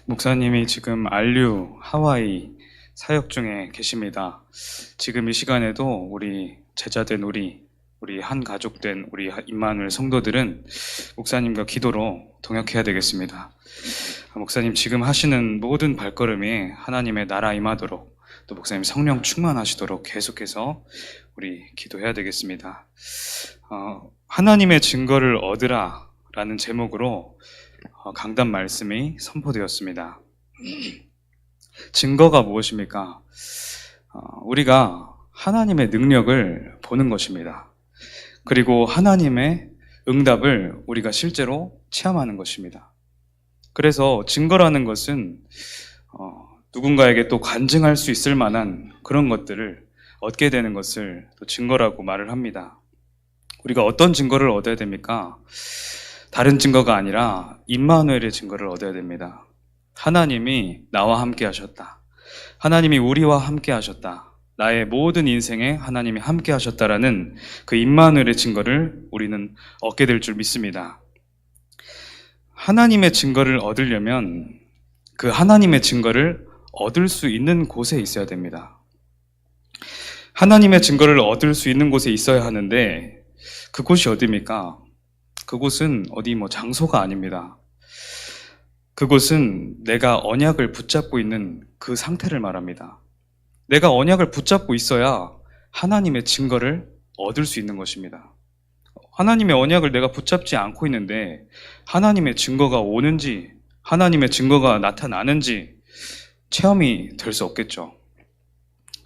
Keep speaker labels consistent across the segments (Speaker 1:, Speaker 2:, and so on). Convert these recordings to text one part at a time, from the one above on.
Speaker 1: 목사님이 지금 안류, 하와이 사역 중에 계십니다. 지금 이 시간에도 우리 제자된 우리 한 가족된 우리 임마누엘 성도들은 목사님과 기도로 동역해야 되겠습니다. 목사님 지금 하시는 모든 발걸음이 하나님의 나라 임하도록 또 목사님 성령 충만하시도록 계속해서 우리 기도해야 되겠습니다. 하나님의 증거를 얻으라 라는 제목으로 강단 말씀이 선포되었습니다. 증거가 무엇입니까? 우리가 하나님의 능력을 보는 것입니다. 그리고 하나님의 응답을 우리가 실제로 체험하는 것입니다. 그래서 증거라는 것은 누군가에게 또 간증할 수 있을 만한 그런 것들을 얻게 되는 것을 또 증거라고 말을 합니다. 우리가 어떤 증거를 얻어야 됩니까? 다른 증거가 아니라 임마누엘의 증거를 얻어야 됩니다. 하나님이 나와 함께 하셨다. 하나님이 우리와 함께 하셨다. 나의 모든 인생에 하나님이 함께 하셨다라는 그 임마누엘의 증거를 우리는 얻게 될 줄 믿습니다. 하나님의 증거를 얻으려면 그 하나님의 증거를 얻을 수 있는 곳에 있어야 됩니다. 하나님의 증거를 얻을 수 있는 곳에 있어야 하는데 그곳이 어디입니까? 그곳은 어디 장소가 아닙니다. 그곳은 내가 언약을 붙잡고 있는 그 상태를 말합니다. 내가 언약을 붙잡고 있어야 하나님의 증거를 얻을 수 있는 것입니다. 하나님의 언약을 내가 붙잡지 않고 있는데 하나님의 증거가 오는지 하나님의 증거가 나타나는지 체험이 될 수 없겠죠.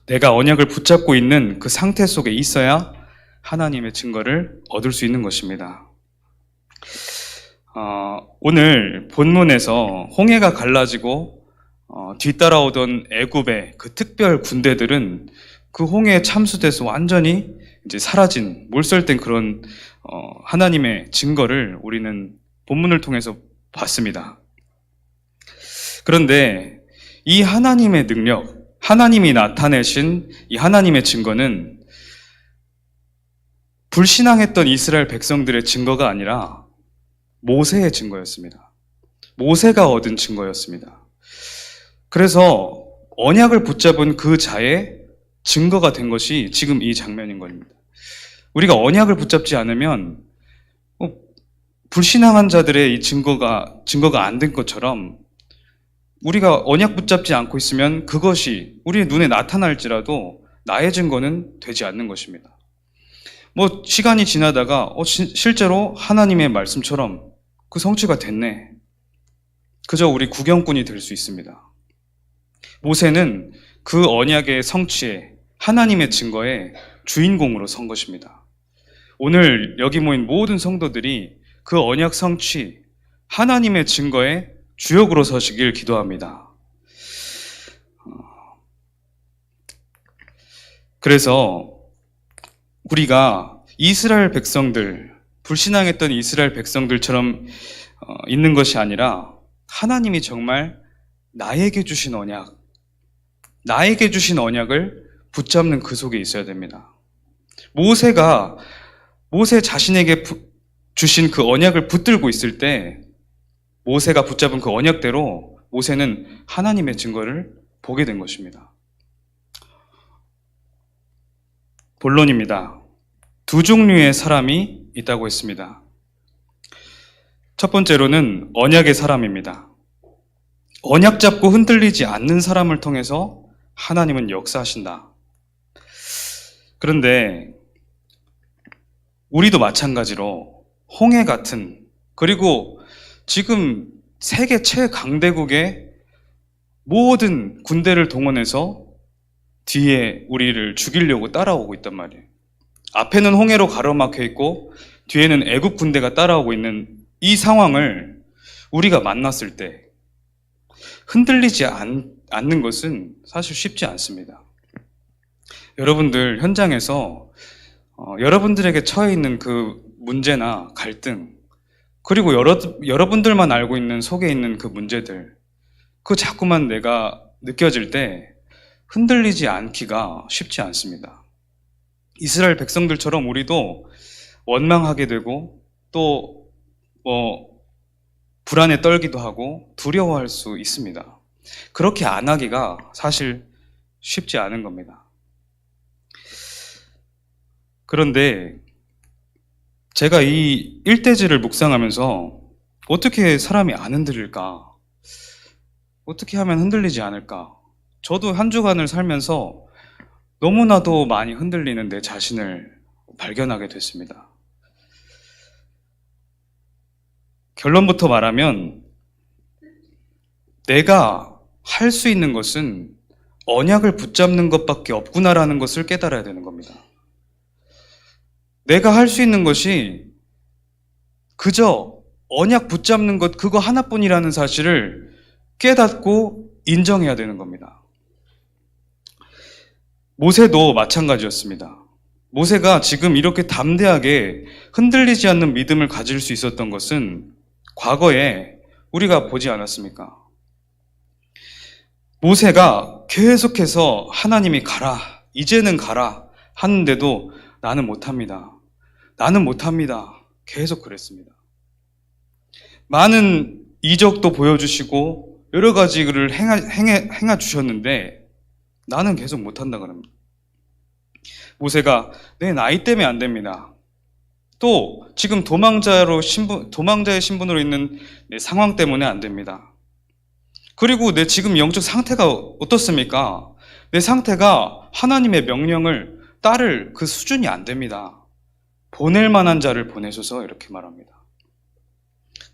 Speaker 1: 내가 언약을 붙잡고 있는 그 상태 속에 있어야 하나님의 증거를 얻을 수 있는 것입니다. 오늘 본문에서 홍해가 갈라지고 뒤따라오던 애굽의 그 특별 군대들은 그 홍해에 참수돼서 완전히 이제 사라진 몰설된 그런 하나님의 증거를 우리는 본문을 통해서 봤습니다. 그런데 이 하나님의 능력, 하나님이 나타내신 이 하나님의 증거는 불신앙했던 이스라엘 백성들의 증거가 아니라 모세의 증거였습니다. 모세가 얻은 증거였습니다. 그래서 언약을 붙잡은 그 자의 증거가 된 것이 지금 이 장면인 겁니다. 우리가 언약을 붙잡지 않으면 불신앙한 자들의 이 증거가 안 된 것처럼 우리가 언약 붙잡지 않고 있으면 그것이 우리의 눈에 나타날지라도 나의 증거는 되지 않는 것입니다. 시간이 지나다가 실제로 하나님의 말씀처럼 그 성취가 됐네. 그저 우리 구경꾼이 될 수 있습니다. 모세는 그 언약의 성취에 하나님의 증거에 주인공으로 선 것입니다. 오늘 여기 모인 모든 성도들이 그 언약 성취, 하나님의 증거에 주역으로 서시길 기도합니다. 그래서 우리가 이스라엘 백성들, 불신앙했던 이스라엘 백성들처럼 있는 것이 아니라 하나님이 정말 나에게 주신 언약을 붙잡는 그 속에 있어야 됩니다. 모세 자신에게 주신 그 언약을 붙들고 있을 때 모세가 붙잡은 그 언약대로 모세는 하나님의 증거를 보게 된 것입니다. 본론입니다. 두 종류의 사람이 있다고 했습니다. 첫 번째로는 언약의 사람입니다. 언약 잡고 흔들리지 않는 사람을 통해서 하나님은 역사하신다. 그런데 우리도 마찬가지로 홍해 같은, 그리고 지금 세계 최강대국의 모든 군대를 동원해서 뒤에 우리를 죽이려고 따라오고 있단 말이에요. 앞에는 홍해로 가로막혀 있고 뒤에는 애국 군대가 따라오고 있는 이 상황을 우리가 만났을 때 흔들리지 않는 것은 사실 쉽지 않습니다. 여러분들 현장에서 여러분들에게 처해 있는 그 문제나 갈등, 그리고 여러분들만 알고 있는 속에 있는 그 문제들, 그 자꾸만 내가 느껴질 때 흔들리지 않기가 쉽지 않습니다. 이스라엘 백성들처럼 우리도 원망하게 되고 또 불안에 떨기도 하고 두려워할 수 있습니다. 그렇게 안 하기가 사실 쉽지 않은 겁니다. 그런데 제가 이 일대지를 묵상하면서 어떻게 사람이 안 흔들릴까? 어떻게 하면 흔들리지 않을까? 저도 한 주간을 살면서 너무나도 많이 흔들리는 내 자신을 발견하게 됐습니다. 결론부터 말하면 내가 할 수 있는 것은 언약을 붙잡는 것밖에 없구나라는 것을 깨달아야 되는 겁니다. 내가 할 수 있는 것이 그저 언약 붙잡는 것 그거 하나뿐이라는 사실을 깨닫고 인정해야 되는 겁니다. 모세도 마찬가지였습니다. 모세가 지금 이렇게 담대하게 흔들리지 않는 믿음을 가질 수 있었던 것은 과거에 우리가 보지 않았습니까? 모세가 계속해서 하나님이 가라, 이제는 가라 하는데도 나는 못합니다. 나는 못합니다. 계속 그랬습니다. 많은 이적도 보여주시고 여러 가지를 행해 주셨는데 나는 계속 못한다 그럽니다. 모세가 내 나이 때문에 안 됩니다. 또 지금 도망자의 신분으로 있는 내 상황 때문에 안 됩니다. 그리고 내 지금 영적 상태가 어떻습니까? 내 상태가 하나님의 명령을 따를 그 수준이 안 됩니다. 보낼 만한 자를 보내셔서 이렇게 말합니다.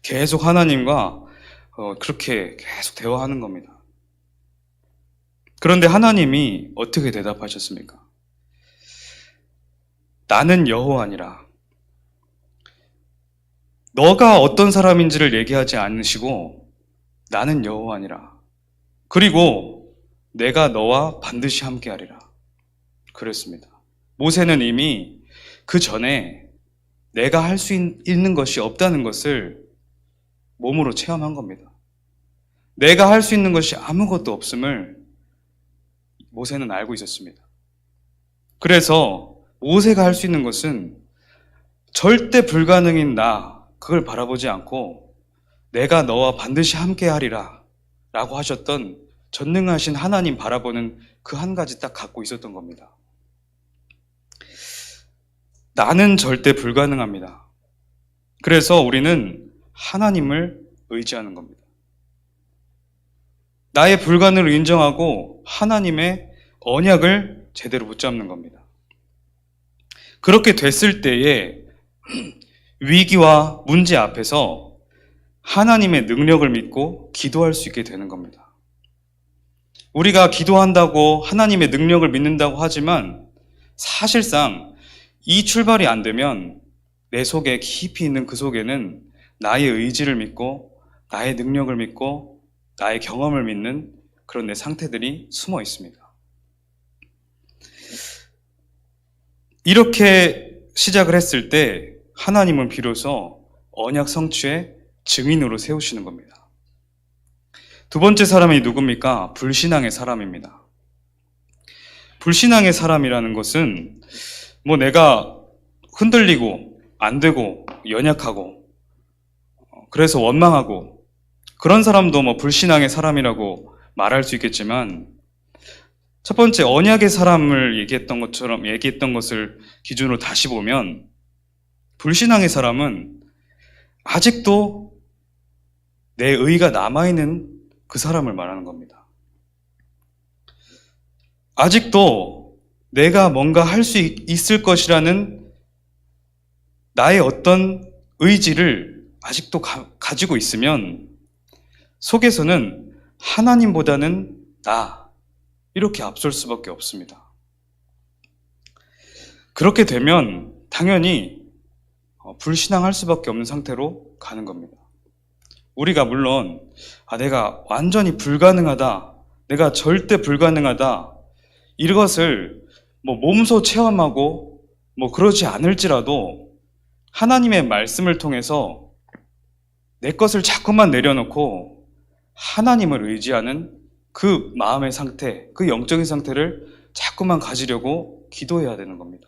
Speaker 1: 계속 하나님과 그렇게 계속 대화하는 겁니다. 그런데 하나님이 어떻게 대답하셨습니까? 나는 여호와니라. 너가 어떤 사람인지를 얘기하지 않으시고 나는 여호와니라. 그리고 내가 너와 반드시 함께하리라. 그랬습니다. 모세는 이미 그 전에 내가 할 수 있는 것이 없다는 것을 몸으로 체험한 겁니다. 내가 할 수 있는 것이 아무것도 없음을 모세는 알고 있었습니다. 그래서 모세가 할 수 있는 것은 절대 불가능인 나, 그걸 바라보지 않고 내가 너와 반드시 함께하리라 라고 하셨던 전능하신 하나님 바라보는 그 한 가지 딱 갖고 있었던 겁니다. 나는 절대 불가능합니다. 그래서 우리는 하나님을 의지하는 겁니다. 나의 불가능을 인정하고 하나님의 언약을 제대로 붙잡는 겁니다. 그렇게 됐을 때에 위기와 문제 앞에서 하나님의 능력을 믿고 기도할 수 있게 되는 겁니다. 우리가 기도한다고 하나님의 능력을 믿는다고 하지만 사실상 이 출발이 안 되면 내 속에 깊이 있는 그 속에는 나의 의지를 믿고 나의 능력을 믿고 나의 경험을 믿는 그런 내 상태들이 숨어 있습니다. 이렇게 시작을 했을 때 하나님은 비로소 언약 성취의 증인으로 세우시는 겁니다. 두 번째 사람이 누굽니까? 불신앙의 사람입니다. 불신앙의 사람이라는 것은 내가 흔들리고 안 되고 연약하고 그래서 원망하고 그런 사람도 불신앙의 사람이라고 말할 수 있겠지만 첫 번째 언약의 사람을 얘기했던 것을 기준으로 다시 보면 불신앙의 사람은 아직도 내 의가 남아있는 그 사람을 말하는 겁니다. 아직도 내가 뭔가 할 수 있을 것이라는 나의 어떤 의지를 아직도 가지고 있으면 속에서는 하나님보다는 나 이렇게 앞설 수밖에 없습니다. 그렇게 되면 당연히 불신앙할 수밖에 없는 상태로 가는 겁니다. 우리가 물론 내가 완전히 불가능하다, 내가 절대 불가능하다 이것을 몸소 체험하고 그러지 않을지라도 하나님의 말씀을 통해서 내 것을 자꾸만 내려놓고 하나님을 의지하는 그 마음의 상태, 그 영적인 상태를 자꾸만 가지려고 기도해야 되는 겁니다.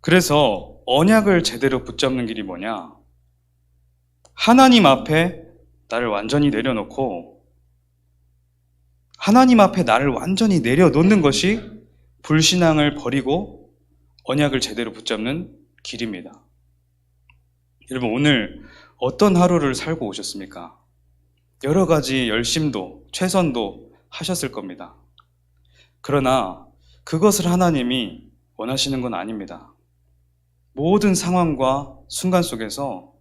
Speaker 1: 그래서 언약을 제대로 붙잡는 길이 뭐냐? 하나님 앞에 나를 완전히 내려놓고 하나님 앞에 나를 완전히 내려놓는 것이 불신앙을 버리고 언약을 제대로 붙잡는 길입니다. 여러분, 오늘 어떤 하루를 살고 오셨습니까? 여러 가지 열심도 최선도 하셨을 겁니다. 그러나 그것을 하나님이 원하시는 건 아닙니다. 모든 상황과 순간 속에서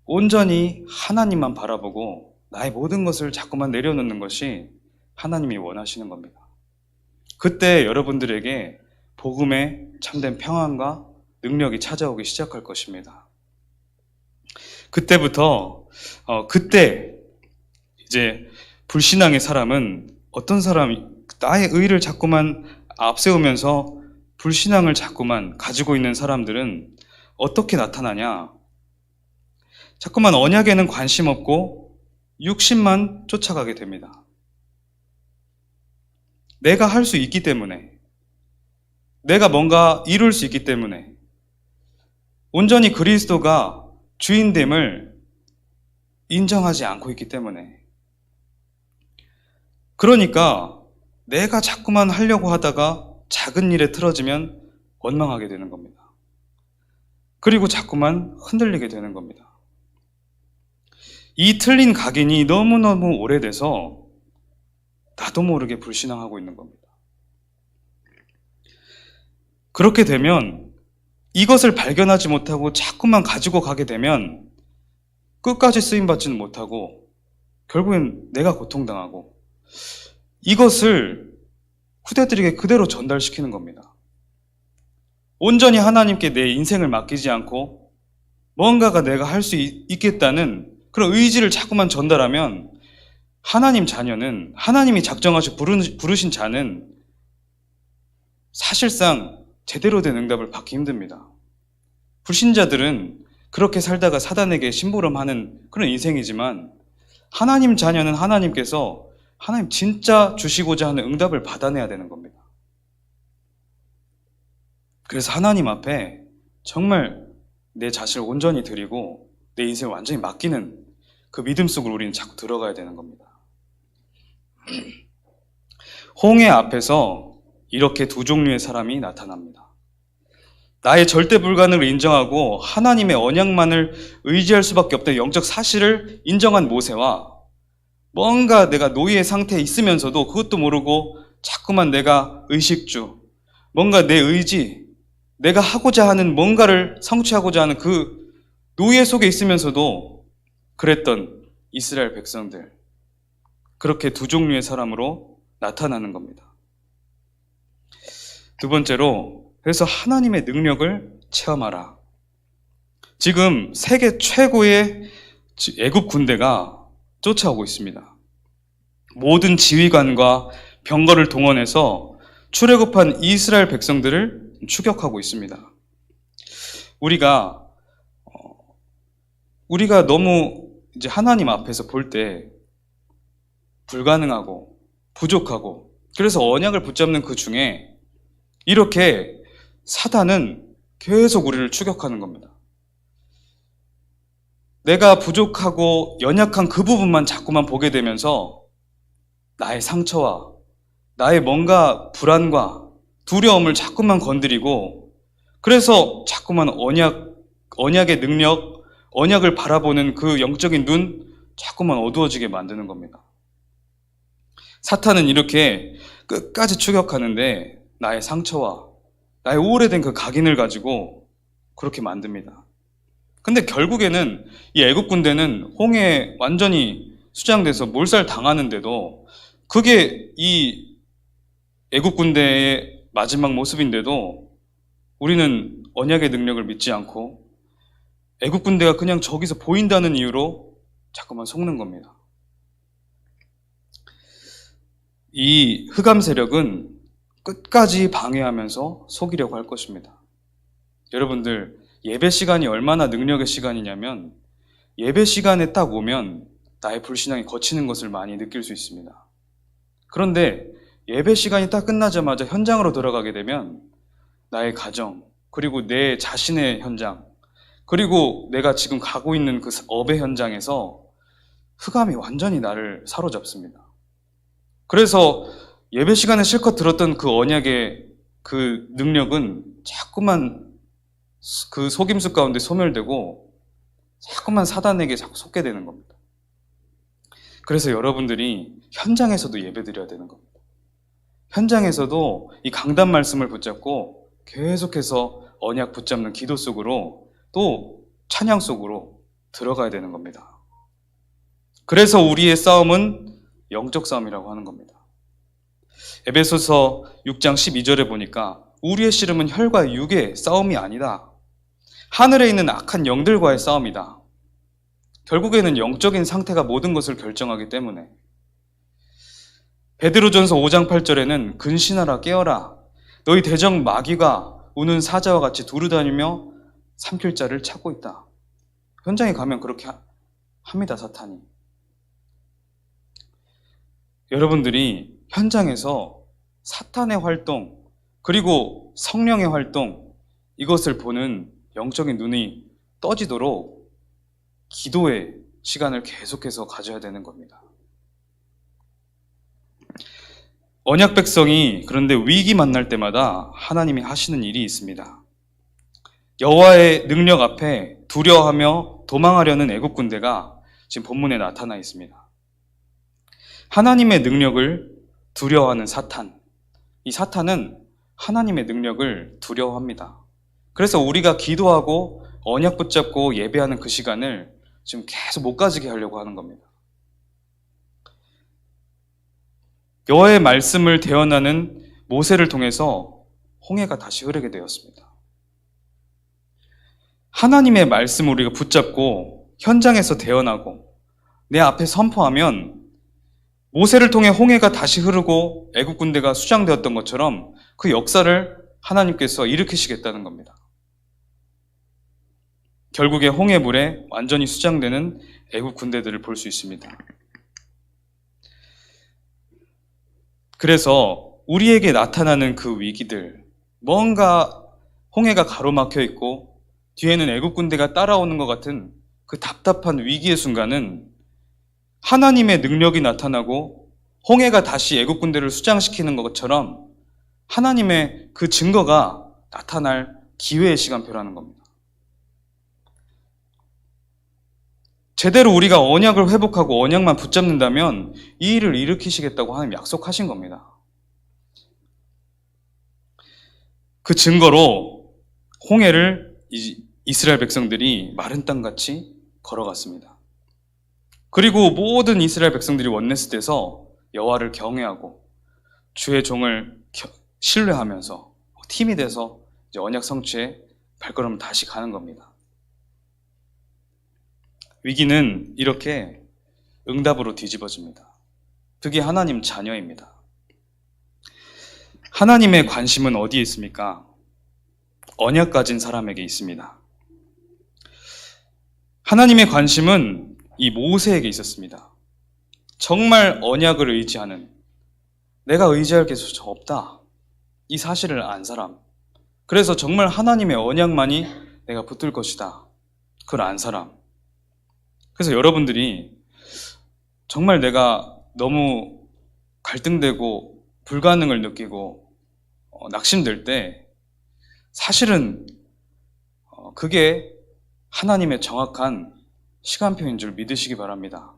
Speaker 1: 온전히 하나님만 바라보고 나의 모든 것을 자꾸만 내려놓는 것이 하나님이 원하시는 겁니다. 그때 여러분들에게 복음의 참된 평안과 능력이 찾아오기 시작할 것입니다. 그때부터 그때 이제 불신앙의 사람은 어떤 사람이 나의 의를 자꾸만 앞세우면서 불신앙을 자꾸만 가지고 있는 사람들은 어떻게 나타나냐? 자꾸만 언약에는 관심 없고 육신만 쫓아가게 됩니다. 내가 할 수 있기 때문에, 내가 뭔가 이룰 수 있기 때문에, 온전히 그리스도가 주인됨을 인정하지 않고 있기 때문에, 그러니까 내가 자꾸만 하려고 하다가 작은 일에 틀어지면 원망하게 되는 겁니다. 그리고 자꾸만 흔들리게 되는 겁니다. 이 틀린 각인이 너무너무 오래돼서 나도 모르게 불신앙하고 있는 겁니다. 그렇게 되면 이것을 발견하지 못하고 자꾸만 가지고 가게 되면 끝까지 쓰임받지는 못하고 결국엔 내가 고통당하고 이것을 후대들에게 그대로 전달시키는 겁니다. 온전히 하나님께 내 인생을 맡기지 않고 뭔가가 내가 할 수 있겠다는 그런 의지를 자꾸만 전달하면 하나님 자녀는, 하나님이 작정하셔 부르신 자는 사실상 제대로 된 응답을 받기 힘듭니다. 불신자들은 그렇게 살다가 사단에게 심부름하는 그런 인생이지만 하나님 자녀는 하나님께서 하나님 진짜 주시고자 하는 응답을 받아내야 되는 겁니다. 그래서 하나님 앞에 정말 내 자신을 온전히 드리고 내 인생을 완전히 맡기는 그 믿음 속으로 우리는 자꾸 들어가야 되는 겁니다. 홍해 앞에서 이렇게 두 종류의 사람이 나타납니다. 나의 절대 불가능을 인정하고 하나님의 언약만을 의지할 수밖에 없다는 영적 사실을 인정한 모세와 뭔가 내가 노예의 상태에 있으면서도 그것도 모르고 자꾸만 내가 의식주, 뭔가 내 의지, 내가 하고자 하는 뭔가를 성취하고자 하는 그 노예 속에 있으면서도 그랬던 이스라엘 백성들, 그렇게 두 종류의 사람으로 나타나는 겁니다. 두 번째로, 그래서 하나님의 능력을 체험하라. 지금 세계 최고의 애굽 군대가 쫓아오고 있습니다. 모든 지휘관과 병거를 동원해서 출애굽한 이스라엘 백성들을 추격하고 있습니다. 우리가 너무 이제 하나님 앞에서 볼 때 불가능하고 부족하고 그래서 언약을 붙잡는 그 중에 이렇게 사단은 계속 우리를 추격하는 겁니다. 내가 부족하고 연약한 그 부분만 자꾸만 보게 되면서 나의 상처와 나의 뭔가 불안과 두려움을 자꾸만 건드리고 그래서 자꾸만 언약의 능력, 언약을 바라보는 그 영적인 눈 자꾸만 어두워지게 만드는 겁니다. 사탄은 이렇게 끝까지 추격하는데 나의 상처와 나의 오래된 그 각인을 가지고 그렇게 만듭니다. 근데 결국에는 이 애국 군대는 홍해에 완전히 수장돼서 몰살 당하는데도 그게 이 애국 군대의 마지막 모습인데도 우리는 언약의 능력을 믿지 않고 애국 군대가 그냥 저기서 보인다는 이유로 자꾸만 속는 겁니다. 이 흑암 세력은 끝까지 방해하면서 속이려고 할 것입니다. 여러분들, 예배 시간이 얼마나 능력의 시간이냐면 예배 시간에 딱 오면 나의 불신앙이 거치는 것을 많이 느낄 수 있습니다. 그런데 예배 시간이 딱 끝나자마자 현장으로 들어가게 되면 나의 가정, 그리고 내 자신의 현장, 그리고 내가 지금 가고 있는 그 업의 현장에서 흑암이 완전히 나를 사로잡습니다. 그래서 예배 시간에 실컷 들었던 그 언약의 그 능력은 자꾸만 그 속임수 가운데 소멸되고 자꾸만 사단에게 자꾸 속게 되는 겁니다. 그래서 여러분들이 현장에서도 예배 드려야 되는 겁니다. 현장에서도 이 강단 말씀을 붙잡고 계속해서 언약 붙잡는 기도 속으로 또 찬양 속으로 들어가야 되는 겁니다. 그래서 우리의 싸움은 영적 싸움이라고 하는 겁니다. 에베소서 6장 12절에 보니까 우리의 씨름은 혈과 육의 싸움이 아니다. 하늘에 있는 악한 영들과의 싸움이다. 결국에는 영적인 상태가 모든 것을 결정하기 때문에 베드로전서 5장 8절에는 근신하라 깨어라 너희 대적 마귀가 우는 사자와 같이 두루다니며 삼킬 자를 찾고 있다. 현장에 가면 그렇게 합니다, 사탄이. 여러분들이 현장에서 사탄의 활동 그리고 성령의 활동 이것을 보는 영적인 눈이 떠지도록 기도의 시간을 계속해서 가져야 되는 겁니다. 언약 백성이 그런데 위기 만날 때마다 하나님이 하시는 일이 있습니다. 여호와의 능력 앞에 두려워하며 도망하려는 애국 군대가 지금 본문에 나타나 있습니다. 하나님의 능력을 두려워하는 사탄. 이 사탄은 하나님의 능력을 두려워합니다. 그래서 우리가 기도하고 언약 붙잡고 예배하는 그 시간을 지금 계속 못 가지게 하려고 하는 겁니다. 여호와의 말씀을 대언하는 모세를 통해서 홍해가 다시 흐르게 되었습니다. 하나님의 말씀을 우리가 붙잡고 현장에서 대언하고 내 앞에 선포하면 모세를 통해 홍해가 다시 흐르고 애국 군대가 수장되었던 것처럼 그 역사를 하나님께서 일으키시겠다는 겁니다. 결국에 홍해물에 완전히 수장되는 애국 군대들을 볼 수 있습니다. 그래서 우리에게 나타나는 그 위기들, 뭔가 홍해가 가로막혀 있고 뒤에는 애국 군대가 따라오는 것 같은 그 답답한 위기의 순간은 하나님의 능력이 나타나고 홍해가 다시 애국 군대를 수장시키는 것처럼 하나님의 그 증거가 나타날 기회의 시간표라는 겁니다. 제대로 우리가 언약을 회복하고 언약만 붙잡는다면 이 일을 일으키시겠다고 하나님 약속하신 겁니다. 그 증거로 홍해를 이스라엘 백성들이 마른 땅같이 걸어갔습니다. 그리고 모든 이스라엘 백성들이 원네스돼서 여호와를 경외하고 주의 종을 신뢰하면서 팀이 돼서 이제 언약 성취에 발걸음을 다시 가는 겁니다. 위기는 이렇게 응답으로 뒤집어집니다. 그게 하나님 자녀입니다. 하나님의 관심은 어디에 있습니까? 언약 가진 사람에게 있습니다. 하나님의 관심은 이 모세에게 있었습니다. 정말 언약을 의지하는, 내가 의지할 게 없다, 이 사실을 안 사람, 그래서 정말 하나님의 언약만이 내가 붙들 것이다, 그걸 안 사람. 그래서 여러분들이 정말 내가 너무 갈등되고 불가능을 느끼고 낙심될 때 사실은 그게 하나님의 정확한 시간표인 줄 믿으시기 바랍니다.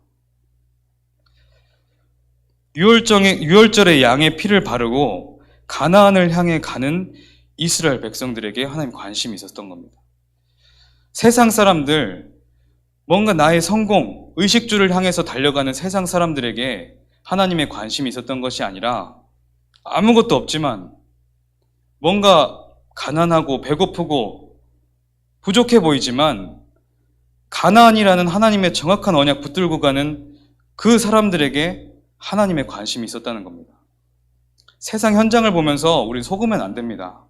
Speaker 1: 유월절에 양의 피를 바르고 가나안을 향해 가는 이스라엘 백성들에게 하나님 관심이 있었던 겁니다. 세상 사람들, 뭔가 나의 성공, 의식주를 향해서 달려가는 세상 사람들에게 하나님의 관심이 있었던 것이 아니라 아무것도 없지만 뭔가 가난하고 배고프고 부족해 보이지만 가나안이라는 하나님의 정확한 언약 붙들고 가는 그 사람들에게 하나님의 관심이 있었다는 겁니다. 세상 현장을 보면서 우리 속으면 안 됩니다.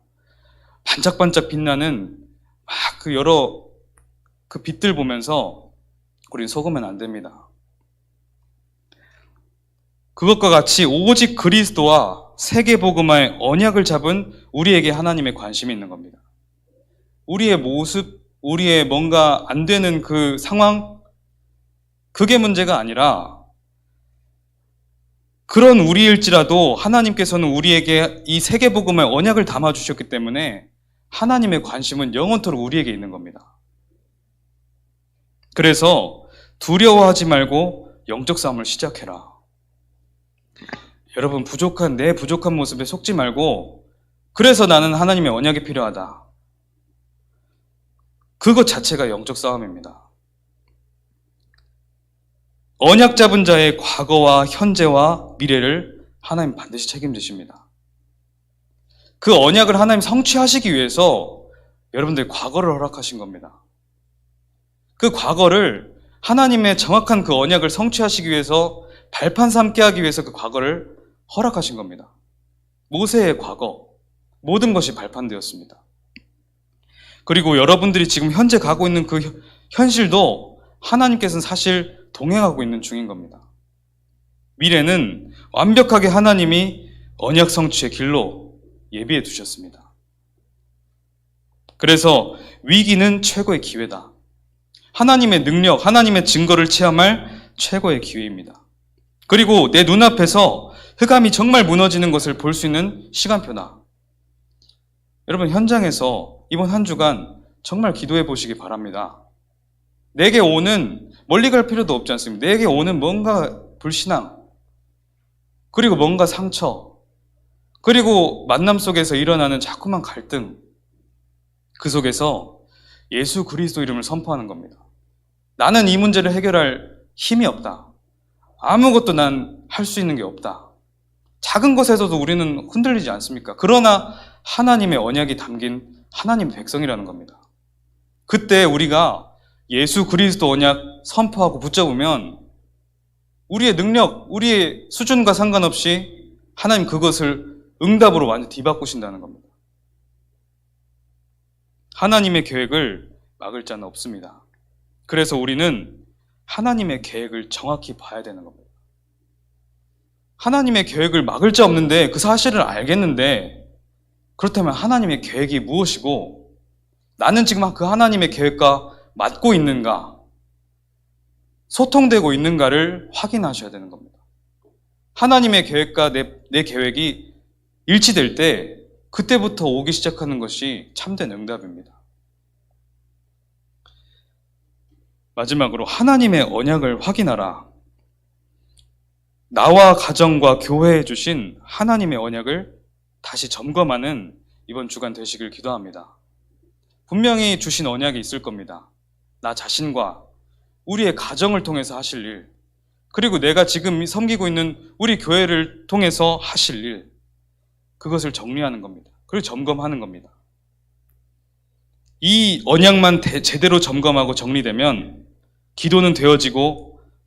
Speaker 1: 반짝반짝 빛나는 막 그 여러 그 빛들 보면서 우리 속으면 안 됩니다. 그것과 같이 오직 그리스도와 세계복음화의 언약을 잡은 우리에게 하나님의 관심이 있는 겁니다. 우리의 모습, 우리의 뭔가 안 되는 그 상황, 그게 문제가 아니라 그런 우리일지라도 하나님께서는 우리에게 이 세계복음의 언약을 담아주셨기 때문에 하나님의 관심은 영원토록 우리에게 있는 겁니다. 그래서 두려워하지 말고 영적 싸움을 시작해라. 여러분, 내 부족한 모습에 속지 말고, 그래서 나는 하나님의 언약이 필요하다. 그것 자체가 영적 싸움입니다. 언약 잡은 자의 과거와 현재와 미래를 하나님 반드시 책임지십니다. 그 언약을 하나님 성취하시기 위해서 여러분들의 과거를 허락하신 겁니다. 그 과거를 하나님의 정확한 그 언약을 성취하시기 위해서 발판 삼게 하기 위해서 그 과거를 허락하신 겁니다. 모세의 과거, 모든 것이 발판되었습니다. 그리고 여러분들이 지금 현재 가고 있는 그 현실도 하나님께서는 사실 동행하고 있는 중인 겁니다. 미래는 완벽하게 하나님이 언약 성취의 길로 예비해 두셨습니다. 그래서 위기는 최고의 기회다. 하나님의 능력, 하나님의 증거를 체험할 최고의 기회입니다. 그리고 내 눈앞에서 흑암이 정말 무너지는 것을 볼 수 있는 시간표다. 여러분, 현장에서 이번 한 주간 정말 기도해 보시기 바랍니다. 내게 오는, 멀리 갈 필요도 없지 않습니다. 내게 오는 뭔가 불신앙, 그리고 뭔가 상처, 그리고 만남 속에서 일어나는 자꾸만 갈등, 그 속에서 예수 그리스도 이름을 선포하는 겁니다. 나는 이 문제를 해결할 힘이 없다. 아무것도 난 할 수 있는 게 없다. 작은 것에서도 우리는 흔들리지 않습니까? 그러나 하나님의 언약이 담긴 하나님의 백성이라는 겁니다. 그때 우리가 예수 그리스도 언약 선포하고 붙잡으면 우리의 능력, 우리의 수준과 상관없이 하나님 그것을 응답으로 완전히 뒤바꾸신다는 겁니다. 하나님의 계획을 막을 자는 없습니다. 그래서 우리는 하나님의 계획을 정확히 봐야 되는 겁니다. 하나님의 계획을 막을 자 없는데 그 사실을 알겠는데, 그렇다면 하나님의 계획이 무엇이고 나는 지금 그 하나님의 계획과 맞고 있는가, 소통되고 있는가를 확인하셔야 되는 겁니다. 하나님의 계획과 내 계획이 일치될 때 그때부터 오기 시작하는 것이 참된 응답입니다. 마지막으로 하나님의 언약을 확인하라. 나와 가정과 교회에 주신 하나님의 언약을 다시 점검하는 이번 주간 되시길 기도합니다. 분명히 주신 언약이 있을 겁니다. 나 자신과 우리의 가정을 통해서 하실 일, 그리고 내가 지금 섬기고 있는 우리 교회를 통해서 하실 일, 그것을 정리하는 겁니다. 그리고 점검하는 겁니다. 이 언약만 제대로 점검하고 정리되면 기도는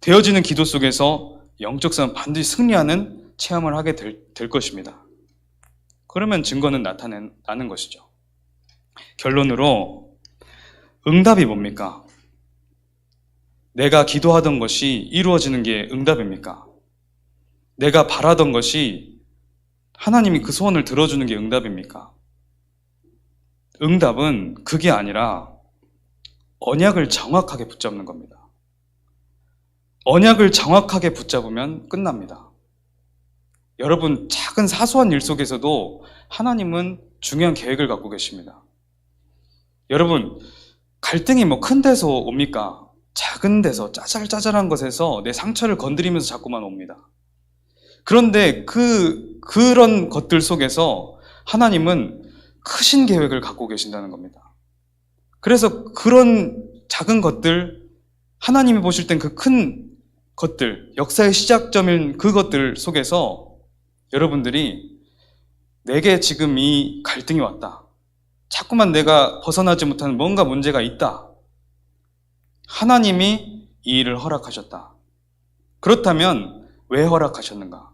Speaker 1: 되어지는 기도 속에서 영적 싸움 반드시 승리하는 체험을 하게 될 것입니다. 그러면 증거는 나타나는 것이죠. 결론으로 응답이 뭡니까? 내가 기도하던 것이 이루어지는 게 응답입니까? 내가 바라던 것이 하나님이 그 소원을 들어주는 게 응답입니까? 응답은 그게 아니라 언약을 정확하게 붙잡는 겁니다. 언약을 정확하게 붙잡으면 끝납니다. 여러분, 작은 사소한 일 속에서도 하나님은 중요한 계획을 갖고 계십니다. 여러분, 갈등이 큰 데서 옵니까? 작은 데서, 짜잘짜잘한 것에서 내 상처를 건드리면서 자꾸만 옵니다. 그런데 그런 것들 속에서 하나님은 크신 계획을 갖고 계신다는 겁니다. 그래서 그런 작은 것들, 하나님이 보실 땐 그 큰 것들, 역사의 시작점인 그것들 속에서 여러분들이 내게 지금 이 갈등이 왔다, 자꾸만 내가 벗어나지 못하는 뭔가 문제가 있다, 하나님이 이 일을 허락하셨다. 그렇다면 왜 허락하셨는가?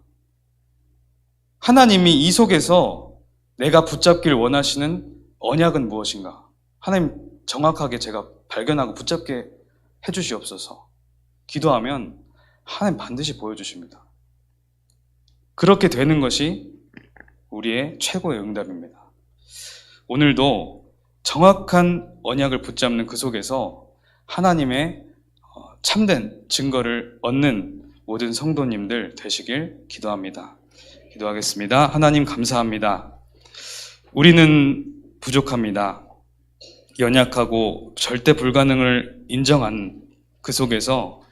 Speaker 1: 하나님이 이 속에서 내가 붙잡길 원하시는 언약은 무엇인가? 하나님 정확하게 제가 발견하고 붙잡게 해주시옵소서. 기도하면 하나님 반드시 보여주십니다. 그렇게 되는 것이 우리의 최고의 응답입니다. 오늘도 정확한 언약을 붙잡는 그 속에서 하나님의 참된 증거를 얻는 모든 성도님들 되시길 기도합니다. 기도하겠습니다. 하나님 감사합니다. 우리는 부족합니다. 연약하고 절대 불가능을 인정한 그 속에서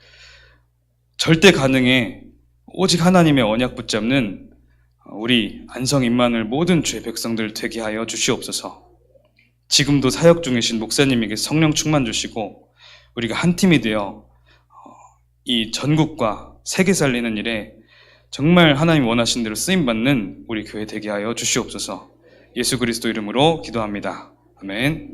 Speaker 1: 절대 가능에 오직 하나님의 언약 붙잡는 우리 안성 임마누엘 모든 주의 백성들 되게 하여 주시옵소서. 지금도 사역 중이신 목사님에게 성령 충만 주시고 우리가 한 팀이 되어 이 전국과 세계 살리는 일에 정말 하나님 원하신 대로 쓰임받는 우리 교회 되게 하여 주시옵소서. 예수 그리스도 이름으로 기도합니다. 아멘.